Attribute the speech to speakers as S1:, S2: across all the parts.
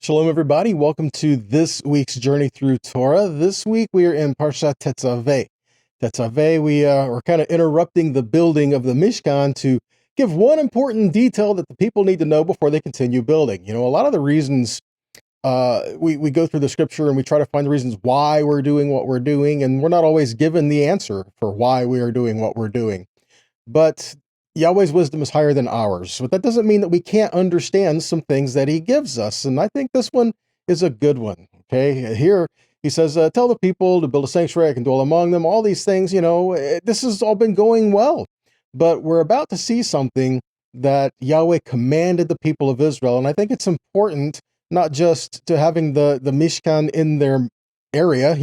S1: Shalom, everybody. Welcome to this week's journey through Torah. This week we are in parasha Tetzaveh. Tetzaveh, we're kind of interrupting the building of the Mishkan to give one important detail that the people need to know before they continue building. You know, a lot of the reasons we go through the scripture and we try to find the reasons why we're doing what we're doing, and we're not always given the answer for why we are doing what we're doing. But Yahweh's wisdom is higher than ours, but that doesn't mean that we can't understand some things that he gives us. And I think this one is a good one. Okay. Here he says, tell the people to build a sanctuary, I can dwell among them. All these things, this has all been going well, but we're about to see something that Yahweh commanded the people of Israel. And I think it's important, not just to having the Mishkan in their area,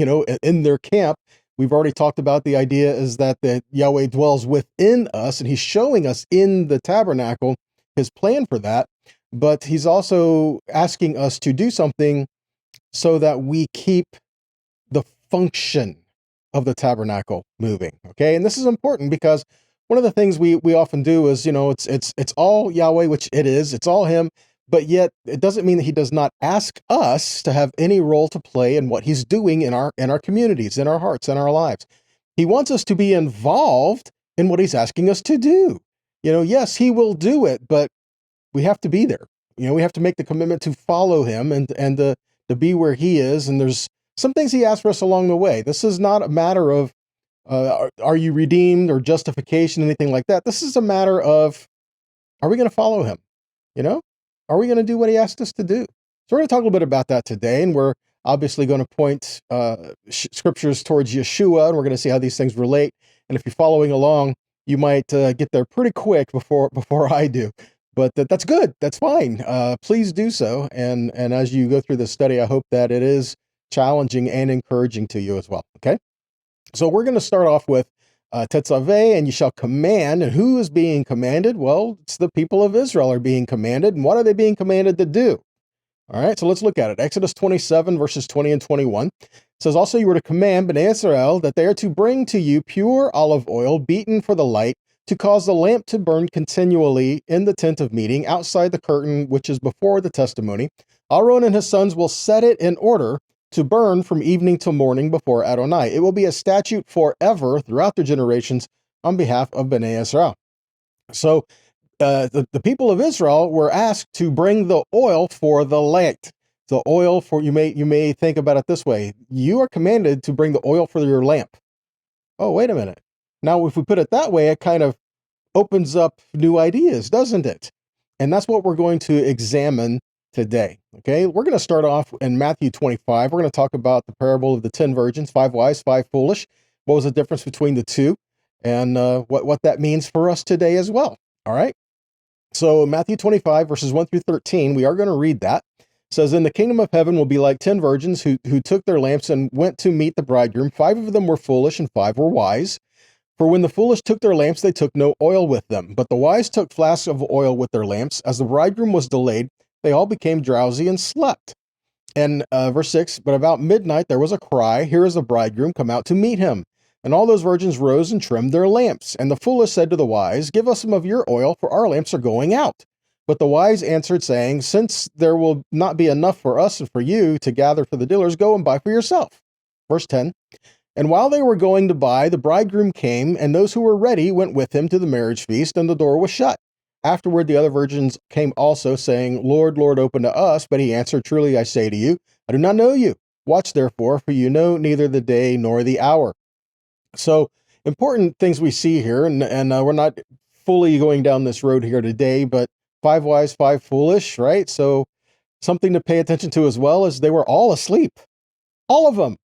S1: in their camp. We've already talked about the idea is that Yahweh dwells within us, and he's showing us in the tabernacle his plan for that. But he's also asking us to do something so that we keep the function of the tabernacle moving. Okay. And this is important because one of the things we often do is, it's all Yahweh, which it is, it's all him. But yet it doesn't mean that he does not ask us to have any role to play in what he's doing in our communities, in our hearts, in our lives. He wants us to be involved in what he's asking us to do. Yes, he will do it, but we have to be there. We have to make the commitment to follow him and to be where he is. And there's some things he asks for us along the way. This is not a matter of, are you redeemed or justification, anything like that. This is a matter of, are we going to follow him? Are we going to do what he asked us to do? So we're going to talk a little bit about that today, and we're obviously going to point scriptures towards Yeshua, and we're going to see how these things relate. And if you're following along, you might get there pretty quick before I do. But that's good. That's fine. Please do so. And as you go through this study, I hope that it is challenging and encouraging to you as well. Okay? So we're going to start off with Tetzaveh, and you shall command. And who is being commanded? Well, it's the people of Israel are being commanded. And what are they being commanded to do? All right, so let's look at it. Exodus 27, verses 20 and 21. It says, also you were to command Bnei Israel that they are to bring to you pure olive oil beaten for the light, to cause the lamp to burn continually in the tent of meeting, outside the curtain which is before the testimony. Aaron and his sons will set it in order to burn from evening till morning before Adonai. It will be a statute forever throughout their generations on behalf of Bnei Israel. So the people of Israel were asked to bring the oil for the light. The oil for, you may think about it this way. You are commanded to bring the oil for your lamp. Oh, wait a minute. Now, if we put it that way, it kind of opens up new ideas, doesn't it? And that's what we're going to examine today. Okay, we're going to start off in Matthew 25. We're going to talk about the parable of the 10 virgins, 5 wise, 5 foolish. What was the difference between the two, and what that means for us today as well. All right. So Matthew 25, verses 1 through 13, we are going to read that. It says, in the kingdom of heaven will be like 10 virgins who took their lamps and went to meet the bridegroom. 5 of them were foolish and 5 were wise. For when the foolish took their lamps, they took no oil with them. But the wise took flasks of oil with their lamps. As the bridegroom was delayed, they all became drowsy and slept. And verse 6, but about midnight there was a cry, here is the bridegroom, come out to meet him. And all those virgins rose and trimmed their lamps. And the foolish said to the wise, give us some of your oil, for our lamps are going out. But the wise answered, saying, since there will not be enough for us and for you to gather for the dealers, go and buy for yourself. Verse 10, and while they were going to buy, the bridegroom came, and those who were ready went with him to the marriage feast, and the door was shut. Afterward, the other virgins came also, saying, Lord, Lord, open to us. But he answered, truly I say to you, I do not know you. Watch therefore, for you know neither the day nor the hour. So important things we see here, and we're not fully going down this road here today, but 5 wise, 5 foolish, right? So something to pay attention to as well is they were all asleep, all of them.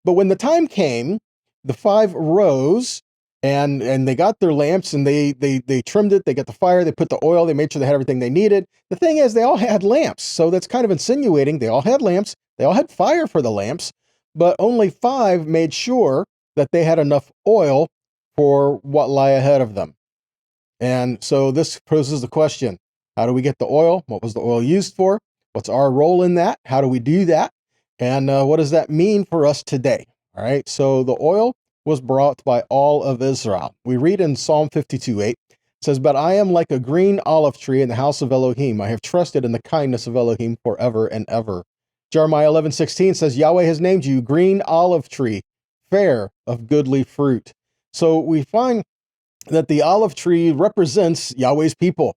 S1: But when the time came, the 5 rose, and they got their lamps, and they trimmed it, they got the fire, they put the oil, they made sure they had everything they needed. The thing is, they all had lamps, so that's kind of insinuating they all had lamps, they all had fire for the lamps, but only 5 made sure that they had enough oil for what lie ahead of them. And so this poses the question, how do we get the oil? What was the oil used for? What's our role in that? How do we do that? And what does that mean for us today? All right, so the oil was brought by all of Israel. We read in Psalm 52:8, it says, but I am like a green olive tree in the house of Elohim. I have trusted in the kindness of Elohim forever and ever. Jeremiah 11:16 says, Yahweh has named you green olive tree, fair of goodly fruit. So we find that the olive tree represents Yahweh's people.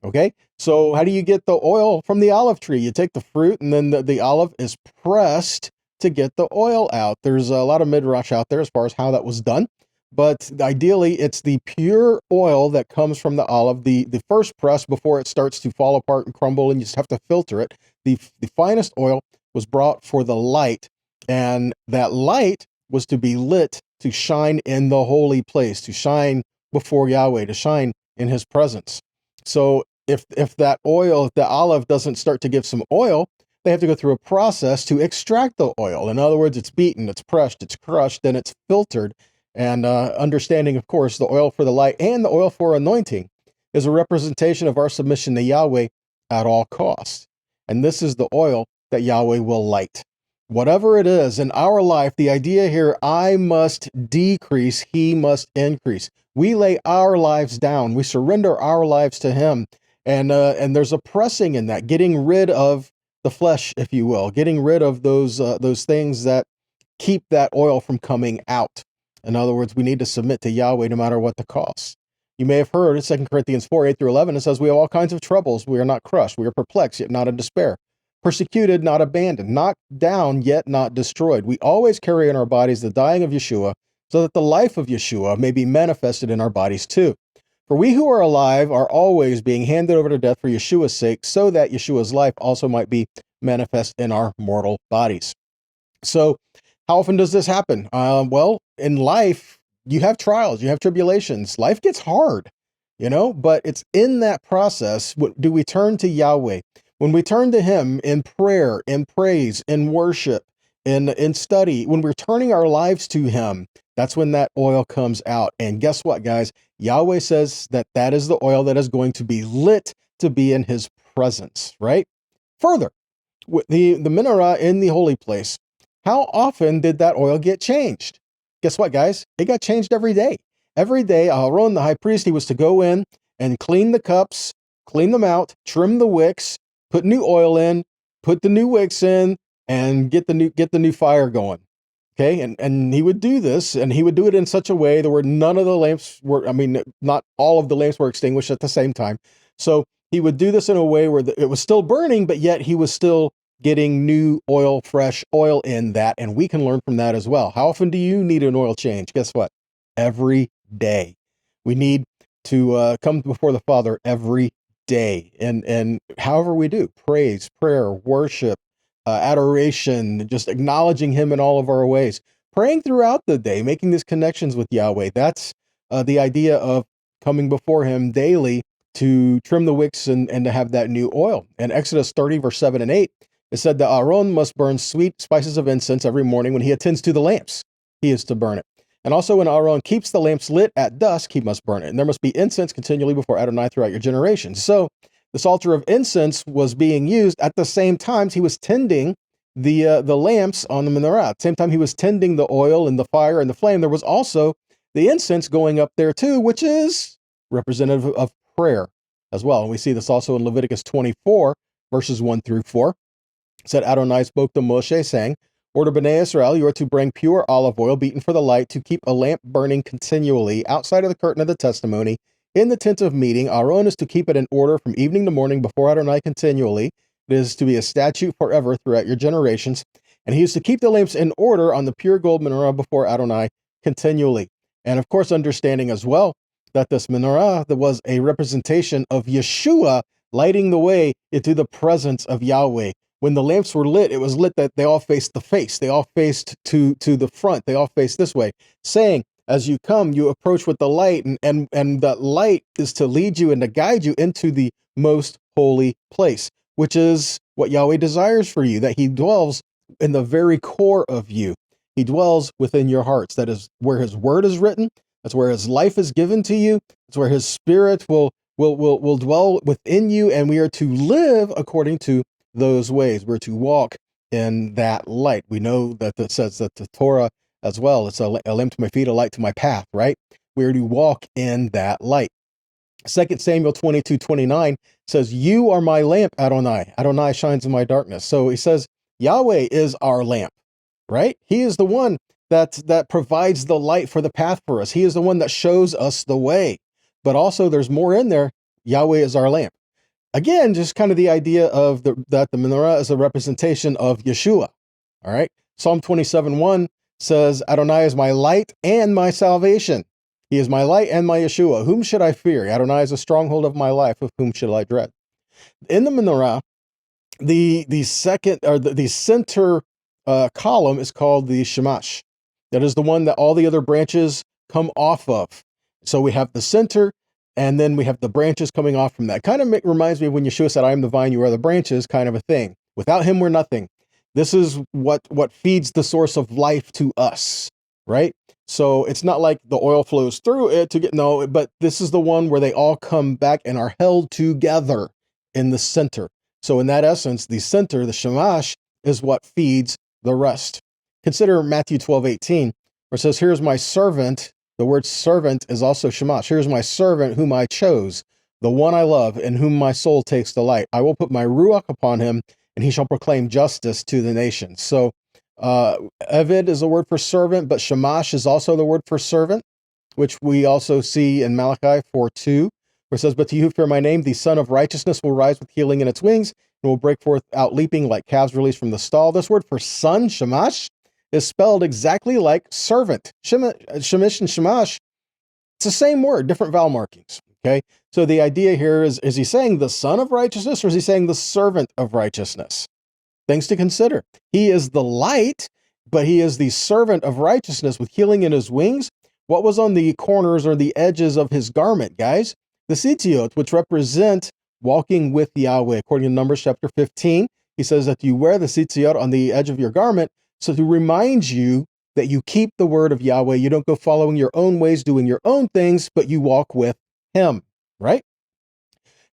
S1: Okay, so how do you get the oil from the olive tree? You take the fruit, and then the olive is pressed to get the oil out. There's a lot of midrash out there as far as how that was done, but ideally, it's the pure oil that comes from the olive, the first press before it starts to fall apart and crumble, and you just have to filter it. The finest oil was brought for the light, and that light was to be lit to shine in the holy place, to shine before Yahweh, to shine in His presence. So if that oil, if the olive doesn't start to give some oil, they have to go through a process to extract the oil. In other words, it's beaten, it's pressed, it's crushed, and it's filtered. And understanding, of course, the oil for the light and the oil for anointing is a representation of our submission to Yahweh at all costs. And this is the oil that Yahweh will light. Whatever it is in our life, the idea here, I must decrease, He must increase. We lay our lives down. We surrender our lives to Him. And there's a pressing in that, getting rid of the flesh, if you will, getting rid of those things that keep that oil from coming out. In other words, we need to submit to Yahweh no matter what the cost. You may have heard in 2 Corinthians 4:8-11, it says, we have all kinds of troubles. We are not crushed. We are perplexed, yet not in despair. Persecuted, not abandoned. Knocked down, yet not destroyed. We always carry in our bodies the dying of Yeshua, so that the life of Yeshua may be manifested in our bodies too. For we who are alive are always being handed over to death for Yeshua's sake, so that Yeshua's life also might be manifest in our mortal bodies. So how often does this happen? Well, in life, you have trials, you have tribulations. Life gets hard, but it's in that process, do we turn to Yahweh? When we turn to Him in prayer, in praise, in worship, in study, when we're turning our lives to Him, that's when that oil comes out. And guess what, guys? Yahweh says that is the oil that is going to be lit to be in His presence, right? Further, the Menorah in the holy place, how often did that oil get changed? Guess what, guys? It got changed every day. Every day, Aaron, the high priest, he was to go in and clean the cups, clean them out, trim the wicks, put new oil in, put the new wicks in, and get the new fire going. Okay, and he would do this, and he would do it in such a way that where none of the lamps were, not all of the lamps were extinguished at the same time. So he would do this in a way where it was still burning, but yet he was still getting new oil, fresh oil in that, and we can learn from that as well. How often do you need an oil change? Guess what? Every day. We need to come before the Father every day, and however we do, praise, prayer, worship, adoration, just acknowledging Him in all of our ways, praying throughout the day, making these connections with Yahweh. That's the idea of coming before Him daily to trim the wicks and to have that new oil. In Exodus 30, verse 7 and 8, it said that Aaron must burn sweet spices of incense every morning when he attends to the lamps. He is to burn it. And also when Aaron keeps the lamps lit at dusk, he must burn it. And there must be incense continually before Adonai throughout your generations. So this altar of incense was being used at the same time he was tending the lamps on the menorah. At the same time he was tending the oil and the fire and the flame, there was also the incense going up there too, which is representative of prayer as well. And we see this also in Leviticus 24, verses 1-4. It said, Adonai spoke to Moshe, saying, Order Bnei Israel, you are to bring pure olive oil beaten for the light to keep a lamp burning continually outside of the curtain of the testimony. In the tent of meeting, Aaron is to keep it in order from evening to morning before Adonai continually. It is to be a statute forever throughout your generations. And he is to keep the lamps in order on the pure gold menorah before Adonai continually. And of course, understanding as well that this menorah that was a representation of Yeshua lighting the way into the presence of Yahweh. When the lamps were lit, it was lit that they all faced the face. They all faced to the front. They all faced this way, saying, as you come, you approach with the light, and that light is to lead you and to guide you into the most holy place, which is what Yahweh desires for you, that He dwells in the very core of you. He dwells within your hearts. That is where His word is written. That's where His life is given to you. That's where His Spirit will dwell within you, and we are to live according to those ways. We're to walk in that light. We know that it says that the Torah as well, it's a lamp to my feet, a light to my path, right? We're to walk in that light. 2 Samuel 22:29 says, you are my lamp, Adonai. Adonai shines in my darkness. So he says Yahweh is our lamp, right? He is the one that provides the light for the path for us. He is the one that shows us the way. But also there's more in there. Yahweh is our lamp. Again, just kind of the idea of that the menorah is a representation of Yeshua. All right. Psalm 27:1 says, Adonai is my light and my salvation. He is my light and my Yeshua. Whom should I fear? Adonai is a stronghold of my life. Of whom should I dread? In the menorah, the second or the center column is called the shamash. That is the one that all the other branches come off of. So we have the center, and then we have the branches coming off from that. Kind of reminds me of when Yeshua said, I am the vine, you are the branches, kind of a thing. Without him, we're nothing. This is what feeds the source of life to us, right? So it's not like the oil flows through it to get, no, but this is the one where they all come back and are held together in the center. So in that essence, the center, the shamash, is what feeds the rest. Consider Matthew 12:18, where it says, here's my servant. The word servant is also shamash. Here's my servant whom I chose, the one I love, in whom my soul takes delight. I will put my ruach upon him, and he shall proclaim justice to the nations. So Eved is a word for servant, but shamash is also the word for servant, which we also see in Malachi 4:2, where it says, but to you who fear my name, the Son of Righteousness will rise with healing in its wings, and will break forth out leaping like calves released from the stall. This word for son, shamash, is spelled exactly like servant. Shemish and shamash, it's the same word, different vowel markings. Okay, so the idea here is he saying the Son of Righteousness, or is he saying the servant of righteousness? Things to consider. He is the light, but he is the servant of righteousness with healing in his wings. What was on the corners or the edges of his garment, guys? The tzitziot, which represent walking with Yahweh. According to Numbers chapter 15, he says that you wear the tzitziot on the edge of your garment, so to remind you that you keep the word of Yahweh. You don't go following your own ways, doing your own things, but you walk with him, right?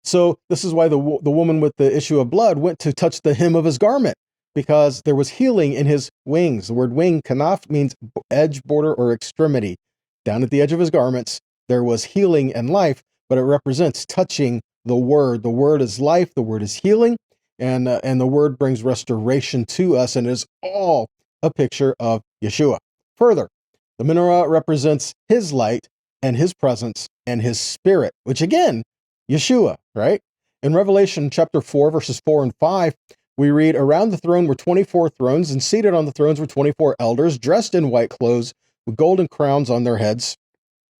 S1: So this is why the woman with the issue of blood went to touch the hem of his garment, because there was healing in his wings. The word wing, kanaf, means edge, border, or extremity. Down at the edge of his garments, there was healing and life, but it represents touching the word. The word is life. The word is healing, and the word brings restoration to us, and is all a picture of Yeshua. Further, the menorah represents his light and his presence and his spirit, which again, Yeshua, right? In Revelation chapter 4, verses 4 and 5, we read, around the throne were 24 thrones, and seated on the thrones were 24 elders, dressed in white clothes, with golden crowns on their heads.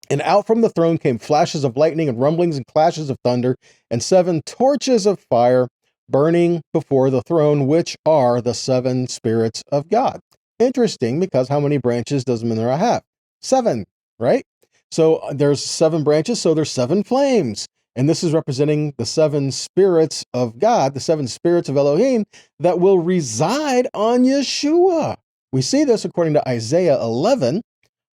S1: And out from the throne came flashes of lightning and rumblings and clashes of thunder, and 7 torches of fire burning before the throne, which are the 7 spirits of God. Interesting, because how many branches does menorah have? 7, right? So there's 7 branches, so there's 7 flames. And this is representing the 7 spirits of God, the 7 spirits of Elohim that will reside on Yeshua. We see this according to Isaiah 11,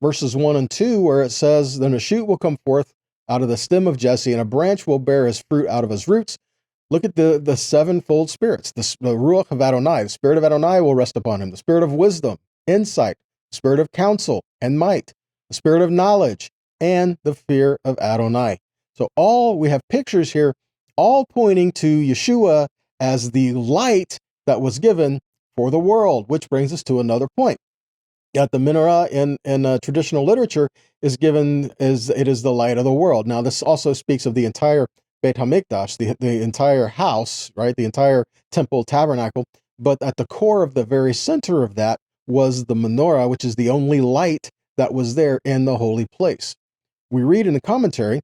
S1: verses 1 and 2, where it says, then a shoot will come forth out of the stem of Jesse, and a branch will bear his fruit out of his roots. Look at the 7-fold spirits. The Ruach of Adonai, the spirit of Adonai will rest upon him. The spirit of wisdom, insight, the spirit of counsel and might, the spirit of knowledge, and the fear of Adonai. So we have pictures here, all pointing to Yeshua as the light that was given for the world, which brings us to another point. That the menorah in traditional literature is given as it is the light of the world. Now, this also speaks of the entire Beit HaMikdash, the entire house, right? The entire temple tabernacle. But at the core of the very center of that was the menorah, which is the only light that was there in the holy place. We read in the commentary,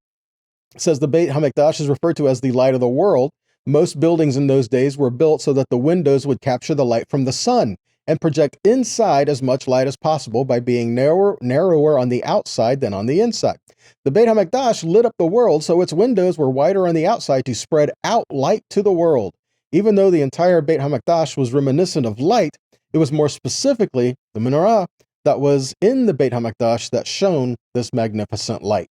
S1: it says the Beit HaMikdash is referred to as the light of the world. Most buildings in those days were built so that the windows would capture the light from the sun and project inside as much light as possible by being narrower on the outside than on the inside. The Beit HaMikdash lit up the world, so its windows were wider on the outside to spread out light to the world. Even though the entire Beit HaMikdash was reminiscent of light, it was more specifically the menorah that was in the Beit HaMikdash that shone this magnificent light.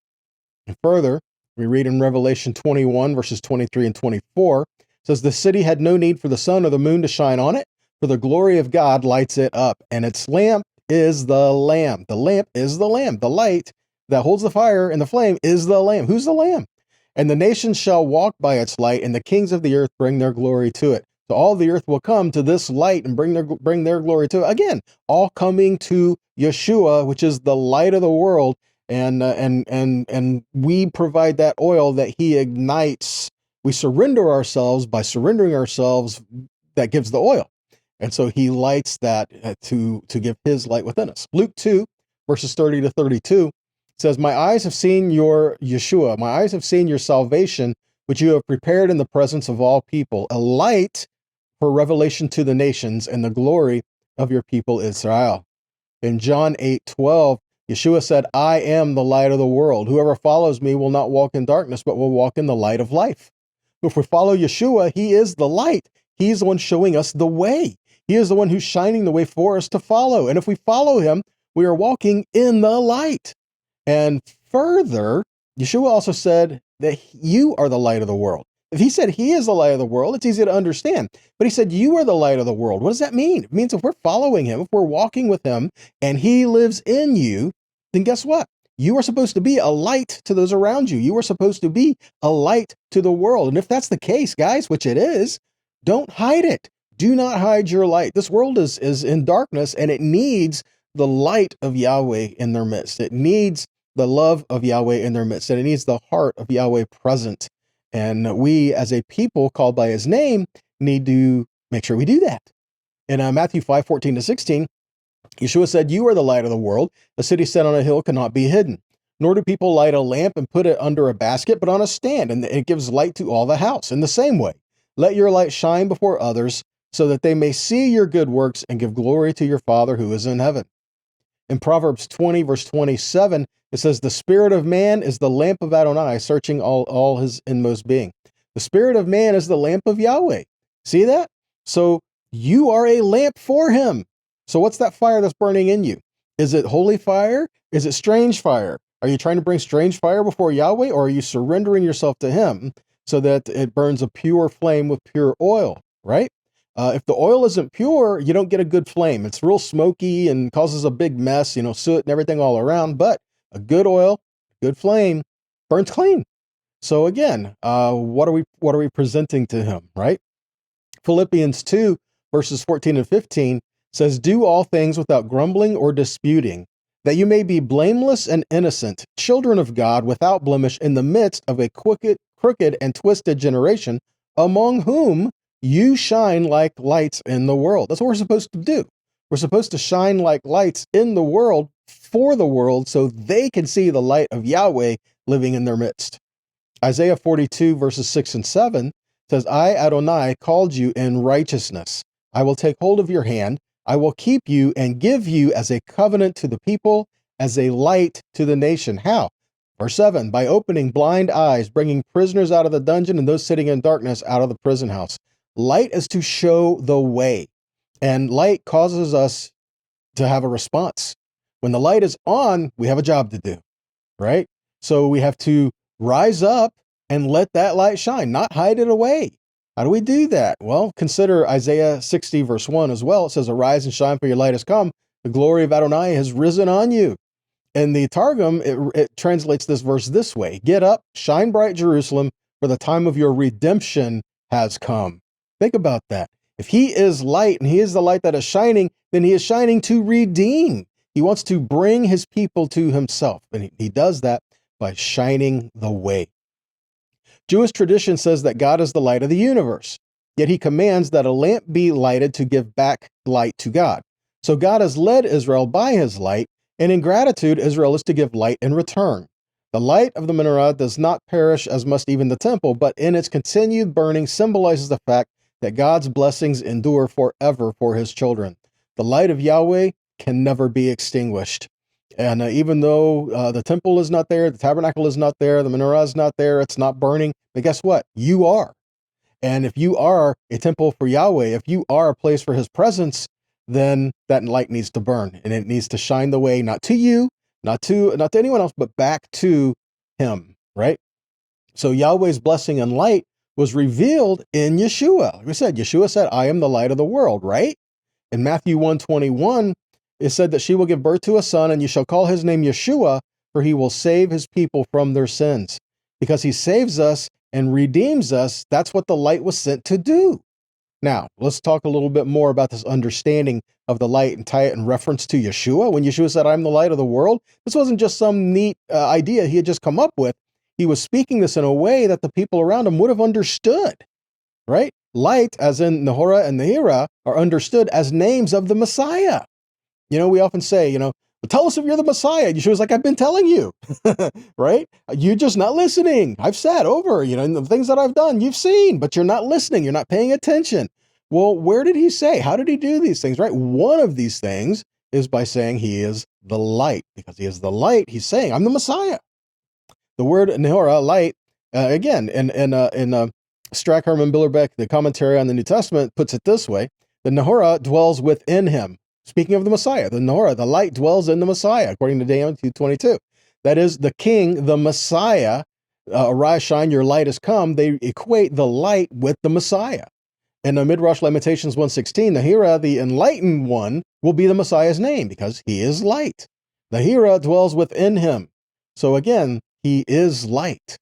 S1: And further, we read in Revelation 21, verses 23 and 24, it says, the city had no need for the sun or the moon to shine on it, for the glory of God lights it up, and its lamp is the Lamb. The lamp is the Lamb. The light that holds the fire and the flame is the Lamb. Who's the Lamb? And the nations shall walk by its light, and the kings of the earth bring their glory to it. So all the earth will come to this light and bring their glory to it. Again, all coming to Yeshua, which is the light of the world, and we provide that oil that he ignites. We surrender ourselves. By surrendering ourselves, that gives the oil. And so he lights that to give his light within us. Luke 2, verses 30 to 32 says, "My eyes have seen your Yeshua. My eyes have seen your salvation, which you have prepared in the presence of all people, a light for revelation to the nations and the glory of your people Israel." In John 8:12, Yeshua said, "I am the light of the world. Whoever follows me will not walk in darkness, but will walk in the light of life." If we follow Yeshua, he is the light. He's the one showing us the way. He is the one who's shining the way for us to follow. And if we follow him, we are walking in the light. And further, Yeshua also said that you are the light of the world. If he said he is the light of the world, it's easy to understand. But he said you are the light of the world. What does that mean? It means if we're following him, if we're walking with him, and he lives in you, then guess what? You are supposed to be a light to those around you. You are supposed to be a light to the world. And if that's the case, guys, which it is, don't hide it. Do not hide your light. This world is in darkness, and it needs the light of Yahweh in their midst. It needs the love of Yahweh in their midst, and it needs the heart of Yahweh present. And we, as a people called by his name, need to make sure we do that. In Matthew 5:14 to 16, Yeshua said, "You are the light of the world. A city set on a hill cannot be hidden. Nor do people light a lamp and put it under a basket, but on a stand, and it gives light to all the house. In the same way, let your light shine before others, so that they may see your good works and give glory to your Father who is in heaven." In Proverbs 20, verse 27, it says, "The spirit of man is the lamp of Adonai, searching all his inmost being." The spirit of man is the lamp of Yahweh. See that? So you are a lamp for him. So what's that fire that's burning in you? Is it holy fire? Is it strange fire? Are you trying to bring strange fire before Yahweh, or are you surrendering yourself to him so that it burns a pure flame with pure oil, right? If the oil isn't pure, you don't get a good flame. It's real smoky and causes a big mess, soot and everything all around. But a good oil, good flame, burns clean. So again, what are we presenting to him, right? Philippians 2, verses 14 and 15 says, "Do all things without grumbling or disputing, that you may be blameless and innocent, children of God without blemish in the midst of a crooked and twisted generation, among whom you shine like lights in the world." That's what we're supposed to do. We're supposed to shine like lights in the world for the world so they can see the light of Yahweh living in their midst. Isaiah 42, verses 6 and 7 says, "I, Adonai, called you in righteousness. I will take hold of your hand. I will keep you and give you as a covenant to the people, as a light to the nation." How? Verse 7, "By opening blind eyes, bringing prisoners out of the dungeon and those sitting in darkness out of the prison house." Light is to show the way, and light causes us to have a response. When the light is on, we have a job to do, right? So we have to rise up and let that light shine, not hide it away. How do we do that? Well, consider Isaiah 60, verse 1 as well. It says, "Arise and shine, for your light has come. The glory of Adonai has risen on you." In the Targum, it translates this verse this way: "Get up, shine bright, Jerusalem, for the time of your redemption has come." Think about that. If he is light and he is the light that is shining, then he is shining to redeem. He wants to bring his people to himself, and he does that by shining the way. Jewish tradition says that God is the light of the universe, yet he commands that a lamp be lighted to give back light to God. So God has led Israel by his light, and in gratitude, Israel is to give light in return. The light of the Menorah does not perish, as must even the temple, but in its continued burning symbolizes the fact that God's blessings endure forever for his children. The light of Yahweh can never be extinguished. And even though the temple is not there, the tabernacle is not there, the menorah is not there, it's not burning, but guess what? You are. And if you are a temple for Yahweh, if you are a place for his presence, then that light needs to burn, and it needs to shine the way, not to you, not to anyone else, but back to him, right? So Yahweh's blessing and light was revealed in Yeshua. Like we said, Yeshua said, "I am the light of the world," right? In Matthew 1:21, it said that she will give birth to a son, and you shall call his name Yeshua, for he will save his people from their sins. Because he saves us and redeems us, that's what the light was sent to do. Now, let's talk a little bit more about this understanding of the light and tie it in reference to Yeshua. When Yeshua said, I'm the light of the world, this wasn't just some neat idea he had just come up with. He was speaking this in a way that the people around him would have understood, right? Light, as in Menorah and Nehira, are understood as names of the Messiah. We often say, tell us if you're the Messiah. Yeshua's like, I've been telling you, right? You're just not listening. I've said over, the things that I've done, you've seen, but you're not listening. You're not paying attention. Well, where did he say? How did he do these things, right? One of these things is by saying he is the light. Because he is the light, he's saying, I'm the Messiah. The word Menorah, light, again, in Strack Herman Billerbeck, the commentary on the New Testament, puts it this way: the Menorah dwells within him. Speaking of the Messiah, the Menorah, the light dwells in the Messiah, according to Daniel 2:22. That is, the King, the Messiah, arise, shine, your light has come. They equate the light with the Messiah. In the Midrash Lamentations 1:16, the Hira, the enlightened one, will be the Messiah's name because he is light. The Hira dwells within him. So again, he is light.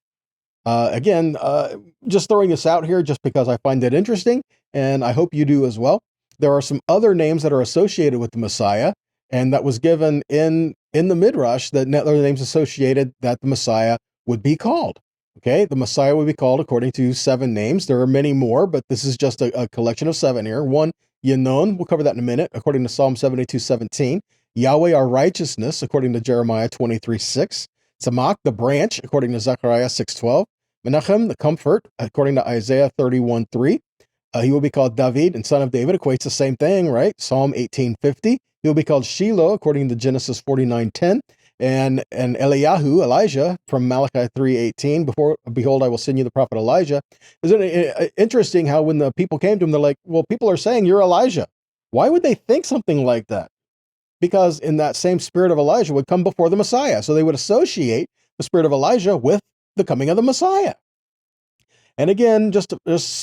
S1: Just throwing this out here just because I find it interesting, and I hope you do as well. There are some other names that are associated with the Messiah, and that was given in the Midrash, that other names associated that the Messiah would be called. Okay, the Messiah would be called according to 7 names. There are many more, but this is just a collection of 7 here. 1, Yenon, we'll cover that in a minute, according to Psalm 72:17. Yahweh, our righteousness, according to Jeremiah 23:6. Tzemach, the branch, according to Zechariah 6:12. Menachem, the comfort, according to Isaiah 31:3. He will be called David, and son of David, equates the same thing, right? Psalm 18:50. He will be called Shiloh, according to Genesis 49:10. And Eliyahu, Elijah, from Malachi 3:18. Behold, I will send you the prophet Elijah. Isn't it interesting how when the people came to him, they're like, well, people are saying you're Elijah. Why would they think something like that? Because in that same spirit of Elijah would come before the Messiah. So they would associate the spirit of Elijah with the coming of the Messiah. And again, just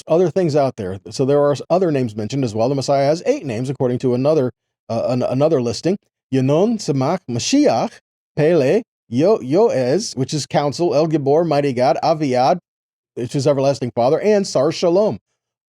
S1: other things out there. So there are other names mentioned as well. The Messiah has 8 names, according to another listing. Yenon, Tzemach, Mashiach, Pele, Yoez, which is counsel, El Gibor, mighty God, Aviad, which is everlasting Father, and Sar Shalom.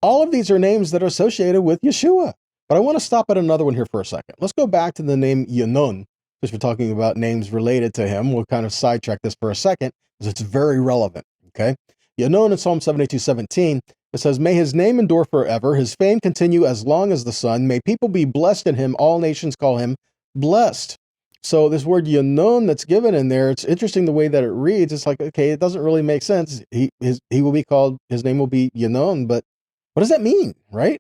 S1: All of these are names that are associated with Yeshua. But I want to stop at another one here for a second. Let's go back to the name Yenon, because we're talking about names related to him. We'll kind of sidetrack this for a second, because it's very relevant, okay? Yenon in Psalm 72:17, it says, may his name endure forever, his fame continue as long as the sun, may people be blessed in him, all nations call him blessed. So this word Yenon that's given in there, it's interesting the way that it reads. It's like, okay, it doesn't really make sense. He will be called, his name will be Yenon, but what does that mean, right?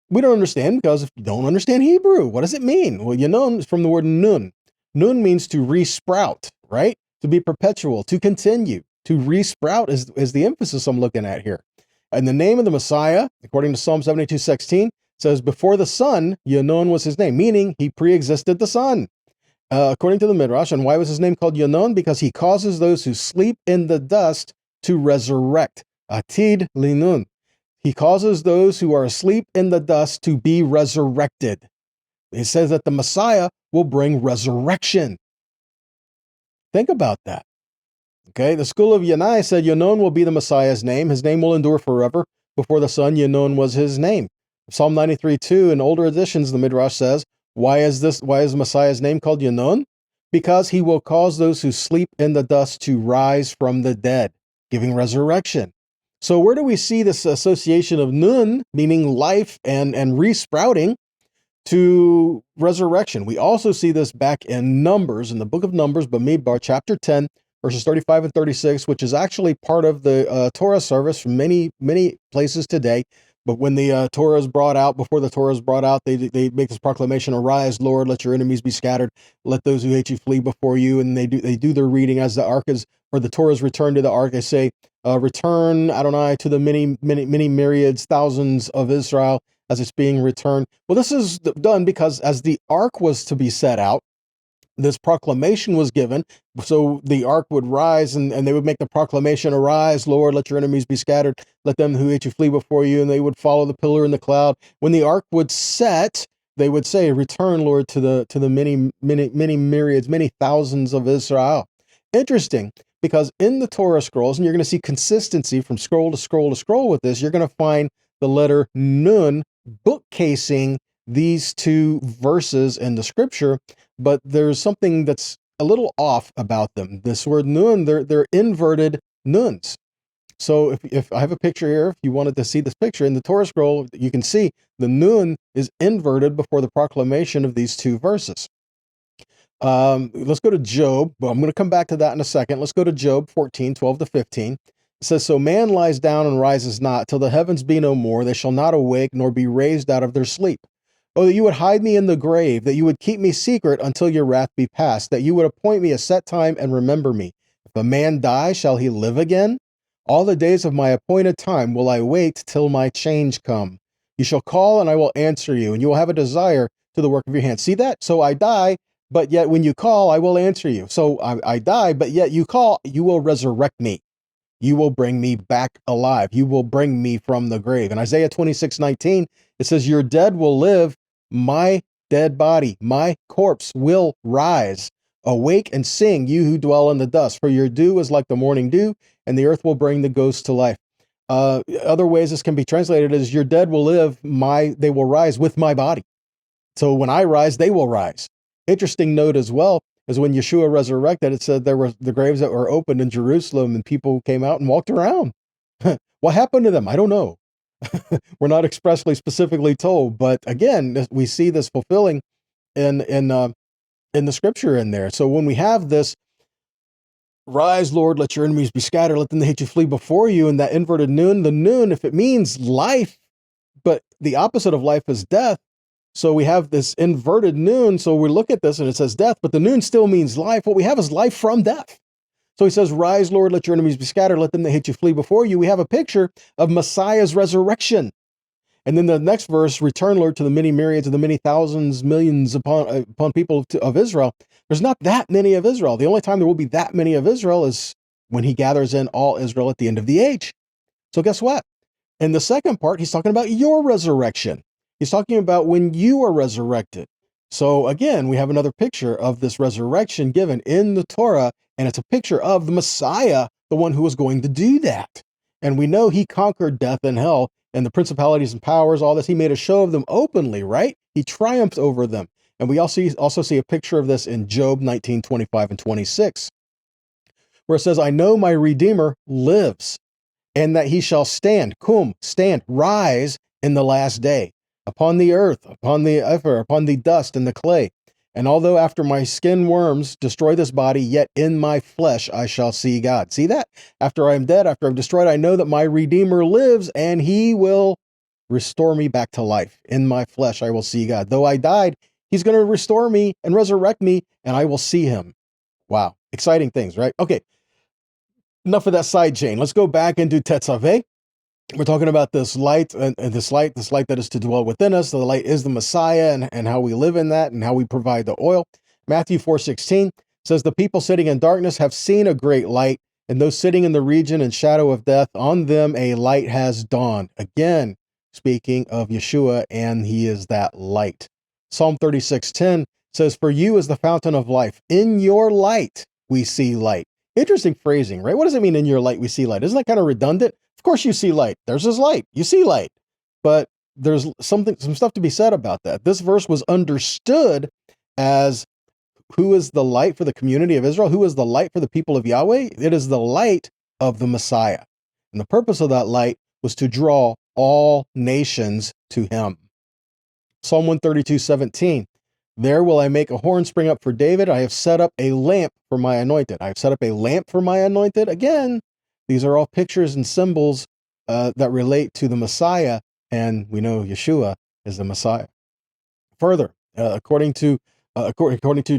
S1: We don't understand, because if you don't understand Hebrew, what does it mean? Well, Yenon is from the word nun. Nun means to resprout, right? To be perpetual, to continue. To resprout is the emphasis I'm looking at here. And the name of the Messiah, according to Psalm 72:16, says, before the sun, Yenon was his name, meaning he pre-existed the sun. According to the Midrash, and why was his name called Yenon? Because he causes those who sleep in the dust to resurrect. Atid linun. He causes those who are asleep in the dust to be resurrected. It says that the Messiah will bring resurrection. Think about that. Okay, the school of Yanai said Yenon will be the Messiah's name. His name will endure forever. Before the sun, Yenon was his name. Psalm 93:2 in older editions, the Midrash says, why is the Messiah's name called Yenon? Because he will cause those who sleep in the dust to rise from the dead, giving resurrection. So where do we see this association of Nun, meaning life, and resprouting, to resurrection? We also see this back in Numbers, in the book of Numbers, Bamidbar, chapter 10, verses 35 and 36, which is actually part of the Torah service from many, many places today. But when the Torah is brought out, before the Torah is brought out, they make this proclamation, arise, Lord, let your enemies be scattered, let those who hate you flee before you. And they do their reading as the ark is, or the Torah is returned to the ark. They say, return, Adonai, to the many, many, many myriads, thousands of Israel as it's being returned. Well, this is done because as the ark was to be set out, this proclamation was given, so the ark would rise, and they would make the proclamation, arise, Lord, let your enemies be scattered, let them who hate you flee before you, and they would follow the pillar in the cloud. When the ark would set, they would say, return, Lord, to the many, many, many myriads, many thousands of Israel. Interesting, because in the Torah scrolls, and you're going to see consistency from scroll to scroll to scroll with this, you're going to find the letter Nun, bookcasing these two verses in the scripture, but there's something that's a little off about them. This word Nun, they're inverted nuns. So if I have a picture here, if you wanted to see this picture in the Torah scroll, you can see the Nun is inverted before the proclamation of these two verses. Let's go to Job. Well, I'm going to come back to that in a second. Let's go to Job 14:12-15. It says, so man lies down and rises not, till the heavens be no more. They shall not awake, nor be raised out of their sleep. Oh, that you would hide me in the grave, that you would keep me secret until your wrath be past, that you would appoint me a set time and remember me. If a man die, shall he live again? All the days of my appointed time will I wait till my change come. You shall call, and I will answer you, and you will have a desire to the work of your hands. See that? So I die, but yet when you call, I will answer you. So I die, but yet you call, you will resurrect me. You will bring me back alive. You will bring me from the grave. In Isaiah 26:19, it says, your dead will live, my dead body, my corpse will rise. Awake and sing, you who dwell in the dust, for your dew is like the morning dew, and the earth will bring the ghost to life. Other ways this can be translated as, your dead will live, they will rise with my body. So when I rise, they will rise. Interesting note as well is when Yeshua resurrected, it said there were the graves that were opened in Jerusalem and people came out and walked around. What happened to them? I don't know. We're not expressly specifically told, but again, we see this fulfilling in the scripture in there. So when we have this, rise, Lord, let your enemies be scattered, let them that hate you flee before you, and that inverted Nun, the Nun, if it means life, but the opposite of life is death. So we have this inverted Nun. So we look at this and it says death, but the Nun still means life. What we have is life from death. So he says, rise, Lord, let your enemies be scattered, let them that hate you flee before you. We have a picture of Messiah's resurrection. And then the next verse, return, Lord, to the many myriads of the many thousands, millions upon people of Israel. There's not that many of Israel. The only time there will be that many of Israel is when he gathers in all Israel at the end of the age. So guess what? In the second part, he's talking about your resurrection. He's talking about when you are resurrected. So again, we have another picture of this resurrection given in the Torah, and it's a picture of the Messiah, the one who was going to do that. And we know he conquered death and hell and the principalities and powers, all this. He made a show of them openly, right? He triumphed over them. And we also see a picture of this in Job 19:25-26, where it says, I know my Redeemer lives, and that he shall stand, stand, rise in the last day, upon the earth, upon the earth, upon the dust and the clay. And although after my skin worms destroy this body, yet in my flesh I shall see God. See that? After I am dead, after I'm destroyed, I know that my Redeemer lives, and he will restore me back to life. In my flesh I will see God. Though I died, he's going to restore me and resurrect me, and I will see him. Wow. Exciting things, right? Okay. Enough of that side chain. Let's go back into Tetzaveh. We're talking about this light and this light that is to dwell within us. The light is the Messiah, and how we live in that and how we provide the oil. Matthew 4:16 says, the people sitting in darkness have seen a great light, and those sitting in the region and shadow of death, on them a light has dawned. Again, speaking of Yeshua, and he is that light. Psalm 36:10 says, for you is the fountain of life. In your light we see light. Interesting phrasing, right? What does it mean, in your light we see light? Isn't that kind of redundant? Of course you see light. There's his light. You see light. But there's some stuff to be said about that. This verse was understood as, who is the light for the community of Israel? Who is the light for the people of Yahweh? It is the light of the Messiah. And the purpose of that light was to draw all nations to him. Psalm 132:17. There will I make a horn spring up for David. I have set up a lamp for my anointed. I have set up a lamp for my anointed. Again, these are all pictures and symbols that relate to the Messiah, and we know Yeshua is the Messiah. Further, according to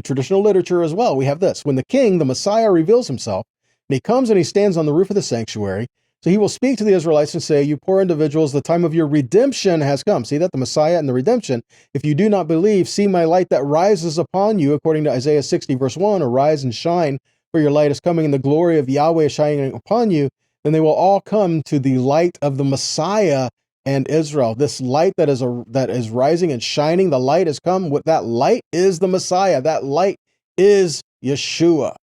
S1: traditional literature as well, we have this. When the king, the Messiah, reveals himself, and he comes and he stands on the roof of the sanctuary, so he will speak to the Israelites and say, you poor individuals, the time of your redemption has come. See that? The Messiah and the redemption. If you do not believe, see my light that rises upon you, according to Isaiah 60:1, arise and shine, for your light is coming, and the glory of Yahweh is shining upon you. Then they will all come to the light of the Messiah and Israel. This light that is rising and shining, the light has come. What that light is the Messiah. That light is Yeshua.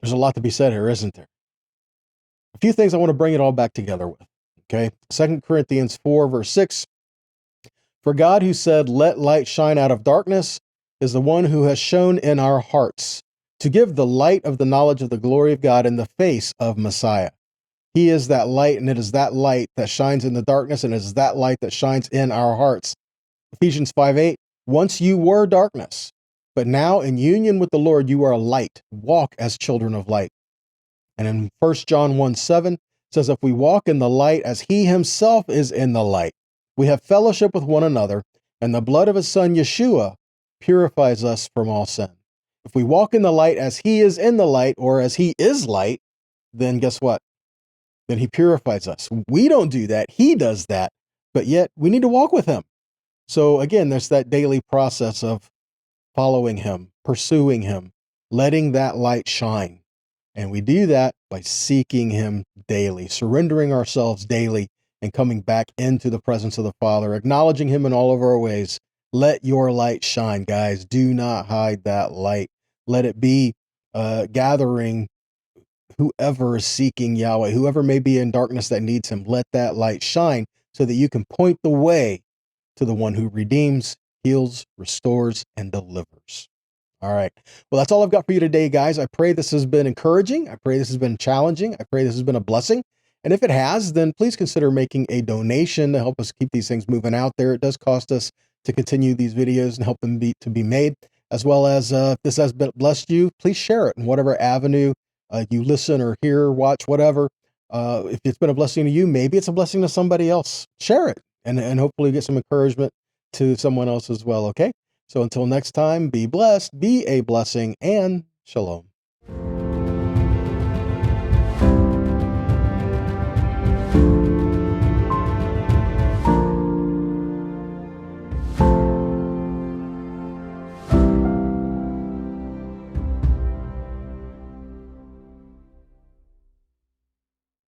S1: There's a lot to be said here, isn't there? A few things I want to bring it all back together with. Okay. 2 Corinthians 4, verse 6. For God, who said, "Let light shine out of darkness," is the one who has shone in our hearts to give the light of the knowledge of the glory of God in the face of Messiah. He is that light, and it is that light that shines in the darkness, and it is that light that shines in our hearts. Ephesians 5:8. Once you were darkness, but now in union with the Lord you are light. Walk as children of light. And in 1 John 1:7 says, if we walk in the light as he himself is in the light, we have fellowship with one another, and the blood of his son Yeshua purifies us from all sin. If we walk in the light as he is in the light, or as he is light, then guess what? Then he purifies us. We don't do that. He does that, but yet we need to walk with him. So again, there's that daily process of following him, pursuing him, letting that light shine. And we do that by seeking him daily, surrendering ourselves daily, and coming back into the presence of the Father, acknowledging him in all of our ways. Let your light shine, guys. Do not hide that light. Let it be gathering whoever is seeking Yahweh, whoever may be in darkness that needs him. Let that light shine so that you can point the way to the one who redeems, heals, restores, and delivers. All right. Well, that's all I've got for you today, guys. I pray this has been encouraging. I pray this has been challenging. I pray this has been a blessing. And if it has, then please consider making a donation to help us keep these things moving out there. It does cost us to continue these videos and help them to be made, as well as if this has blessed you, please share it in whatever avenue you listen or hear, watch, whatever. If it's been a blessing to you, maybe it's a blessing to somebody else. Share it and hopefully get some encouragement to someone else as well. Okay. So until next time, be blessed, be a blessing, and shalom.